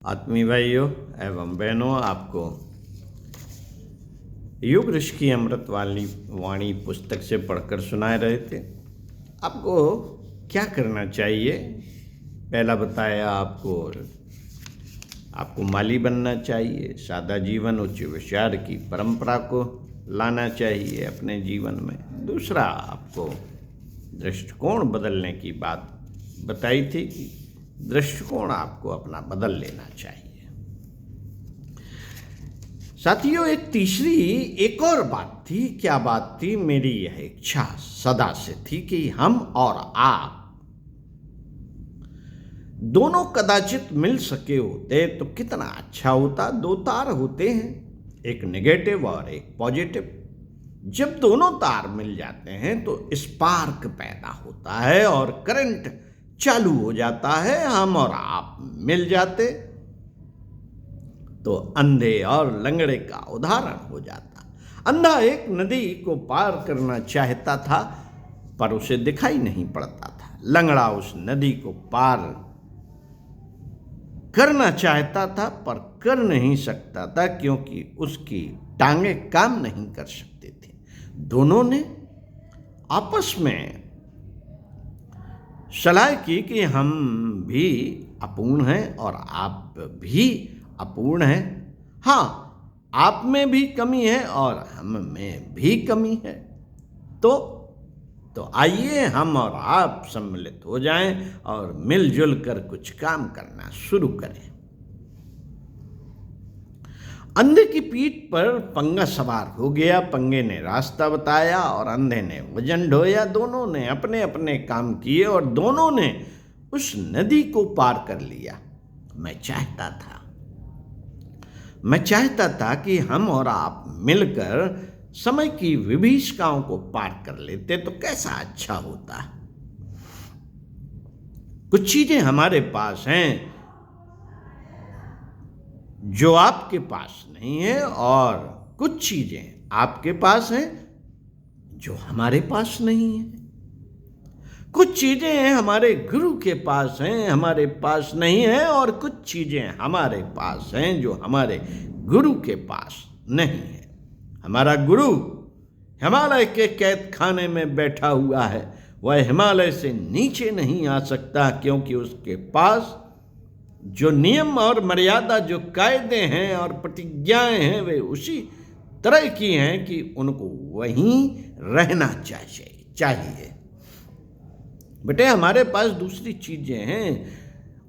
आत्मीय भाइयों एवं बहनों, आपको योग ऋषि की अमृत वाली वाणी पुस्तक से पढ़कर सुना रहे थे। आपको क्या करना चाहिए? पहला बताया आपको माली बनना चाहिए, सादा जीवन उच्च विचार की परंपरा को लाना चाहिए अपने जीवन में। दूसरा, आपको दृष्टिकोण बदलने की बात बताई थी कि दृष्टिकोण आपको अपना बदल लेना चाहिए। साथियों, एक और बात थी। क्या बात थी? मेरी यह इच्छा सदा से थी कि हम और आप दोनों कदाचित मिल सके होते तो कितना अच्छा होता। दो तार होते हैं, एक नेगेटिव और एक पॉजिटिव। जब दोनों तार मिल जाते हैं तो स्पार्क पैदा होता है और करंट चालू हो जाता है। हम और आप मिल जाते तो अंधे और लंगड़े का उदाहरण हो जाता। अंधा एक नदी को पार करना चाहता था पर उसे दिखाई नहीं पड़ता था। लंगड़ा उस नदी को पार करना चाहता था पर कर नहीं सकता था क्योंकि उसकी टांगें काम नहीं कर सकती थी। दोनों ने आपस में सलाह की कि हम भी अपूर्ण हैं और आप भी अपूर्ण हैं। हाँ, आप में भी कमी है और हम में भी कमी है। तो आइए हम और आप सम्मिलित हो जाएं और मिलजुल कर कुछ काम करना शुरू करें। अंधे की पीठ पर पंगा सवार हो गया। पंगे ने रास्ता बताया और अंधे ने वजन ढोया। दोनों ने अपने अपने काम किए और दोनों ने उस नदी को पार कर लिया। मैं चाहता था कि हम और आप मिलकर समय की विभीषिकाओं को पार कर लेते तो कैसा अच्छा होता। कुछ चीजें हमारे पास हैं जो आपके पास नहीं है और कुछ चीजें आपके पास हैं जो हमारे पास नहीं है। कुछ चीजें हमारे गुरु के पास हैं, हमारे पास नहीं है, और कुछ चीजें हमारे पास हैं जो हमारे गुरु के पास नहीं है। हमारा गुरु हिमालय के कैद खाने में बैठा हुआ है। वह हिमालय से नीचे नहीं आ सकता क्योंकि उसके पास जो नियम और मर्यादा, जो कायदे हैं और प्रतिज्ञाएं हैं, वे उसी तरह की हैं कि उनको वहीं रहना चाहिए। बेटे, हमारे पास दूसरी चीजें हैं,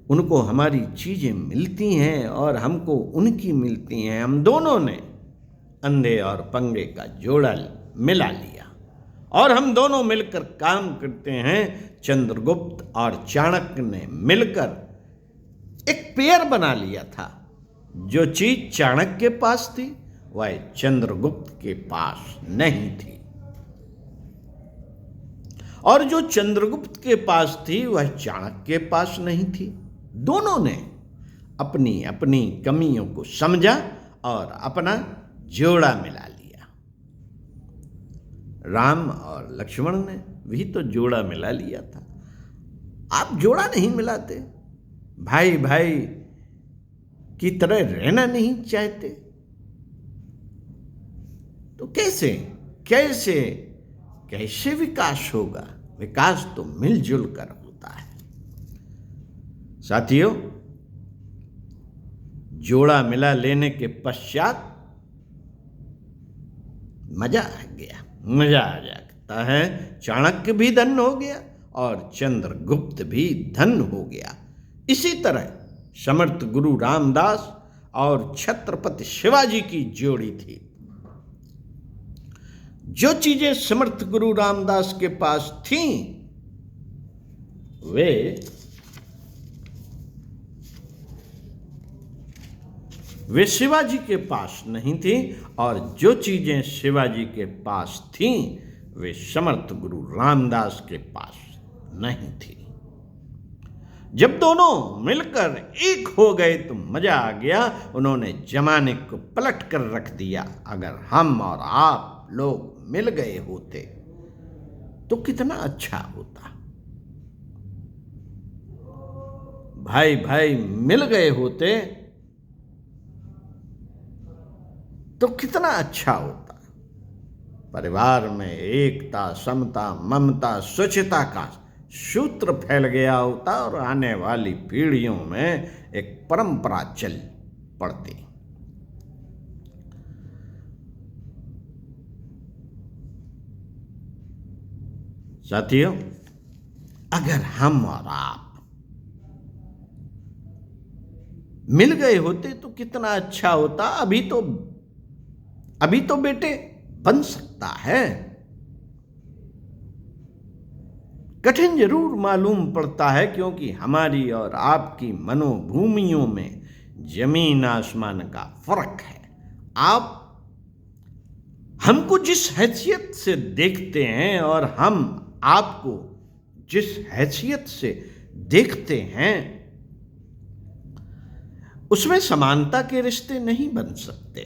उनको हमारी चीजें मिलती हैं और हमको उनकी मिलती हैं। हम दोनों ने अंधे और पंगे का जोड़ा मिला लिया और हम दोनों मिलकर काम करते हैं। चंद्रगुप्त और चाणक्य ने मिलकर एक पेयर बना लिया था। जो चीज चाणक्य के पास थी वह चंद्रगुप्त के पास नहीं थी, और जो चंद्रगुप्त के पास थी वह चाणक्य के पास नहीं थी। दोनों ने अपनी अपनी कमियों को समझा और अपना जोड़ा मिला लिया। राम और लक्ष्मण ने भी तो जोड़ा मिला लिया था। आप जोड़ा नहीं मिलाते, भाई भाई की तरह रहना नहीं चाहते, तो कैसे विकास होगा? विकास तो मिलजुल कर होता है। साथियों, जोड़ा मिला लेने के पश्चात मजा आ जाता है। चाणक्य भी धन्य हो गया और चंद्रगुप्त भी धन्य हो गया। इसी तरह समर्थ गुरु रामदास और छत्रपति शिवाजी की जोड़ी थी। जो चीजें समर्थ गुरु रामदास के पास थीं वे शिवाजी के पास नहीं थी, और जो चीजें शिवाजी के पास थीं वे समर्थ गुरु रामदास के पास नहीं थी। जब दोनों मिलकर एक हो गए तो मजा आ गया। उन्होंने जमाने को पलट कर रख दिया। अगर हम और आप लोग मिल गए होते तो कितना अच्छा होता। भाई भाई मिल गए होते तो कितना अच्छा होता। परिवार में एकता, समता, ममता, स्वच्छता का सूत्र फैल गया होता और आने वाली पीढ़ियों में एक परंपरा चल पड़ती। साथियों, अगर हम और आप मिल गए होते तो कितना अच्छा होता। अभी तो बेटे बन सकता है। कठिन जरूर मालूम पड़ता है, क्योंकि हमारी और आपकी मनोभूमियों में जमीन आसमान का फर्क है। आप हमको जिस हैसियत से देखते हैं और हम आपको जिस हैसियत से देखते हैं, उसमें समानता के रिश्ते नहीं बन सकते।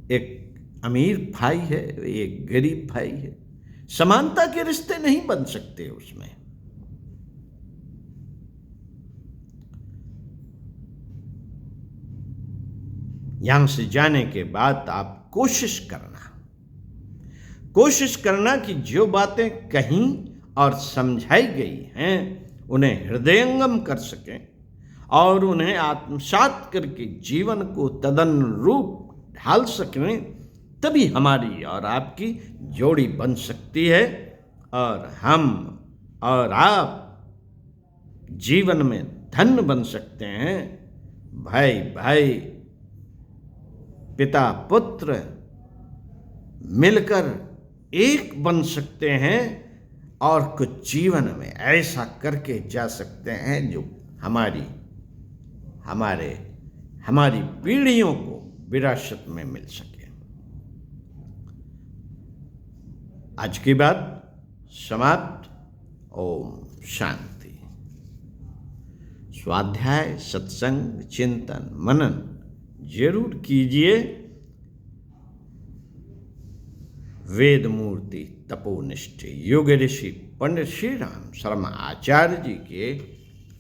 एक अमीर भाई है, एक गरीब भाई है, समानता के रिश्ते नहीं बन सकते उसमें। यहां से जाने के बाद आप कोशिश करना कि जो बातें कहीं और समझाई गई हैं उन्हें हृदयंगम कर सकें और उन्हें आत्मसात करके जीवन को तदनुरूप ढाल सकें। तभी हमारी और आपकी जोड़ी बन सकती है और हम और आप जीवन में धन्य बन सकते हैं। भाई भाई, पिता पुत्र मिलकर एक बन सकते हैं और कुछ जीवन में ऐसा करके जा सकते हैं जो हमारी पीढ़ियों को विरासत में मिल सके। आज की बात समाप्त। ओम शांति। स्वाध्याय, सत्संग, चिंतन, मनन जरूर कीजिए वेद मूर्ति तपोनिष्ठ योग ऋषि पंडित श्री राम शर्मा आचार्य जी के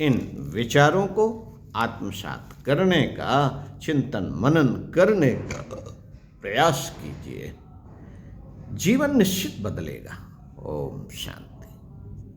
इन विचारों को आत्मसात करने का, चिंतन मनन करने का प्रयास कीजिए। जीवन निश्चित बदलेगा। ओम शांति।